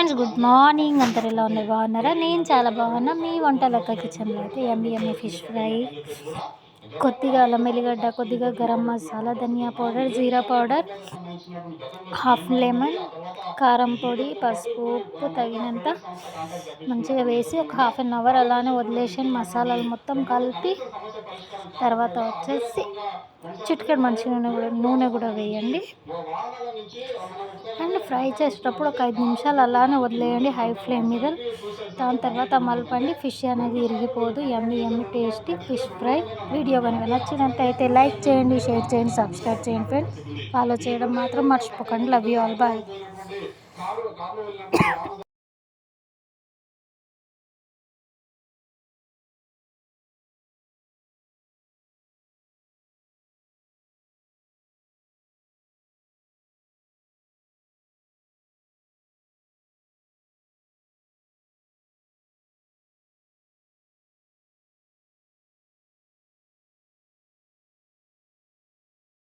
Friends, good morning. అందరు ఎలా ఉన్నారు? బాగున్నారా? నేను చాలా బాగున్నా. మీ వంటలక్క కిచెన్లో అయితే యమ్మీ ఫిష్ ఫ్రై, కొద్దిగా అల్లం ఎల్లిగడ్డ, కొద్దిగా గరం మసాలా, ధనియా పౌడర్, జీరా పౌడర్, హాఫ్ లెమన్, కారం పొడి, పసుపు, ఉప్పు తగినంత మంచిగా వేసి ఒక హాఫ్ అన్ అవర్ అలానే వదిలేసి మసాలాలు మొత్తం కలిపి తర్వాత వచ్చేసి చిటికెడు మంచి నూనె కూడా వేయండి. అండ్ ఫ్రై చేసేటప్పుడు ఒక 5 నిమిషాలు అలానే వదిలేయండి హై ఫ్లేమ్ మీద. దాని తర్వాత మలపండి. ఫిష్ అనేది ఇరిగిపోదు. Yummy tasty fish fry. Video కనుక నచ్చినట్టయితే లైక్ చేయండి, షేర్ చేయండి, సబ్స్క్రైబ్ చేయండి ఫ్రెండ్స్. ఫాలో చేయడం మాత్రం మర్చిపోకండి. Love you all. బాయ్.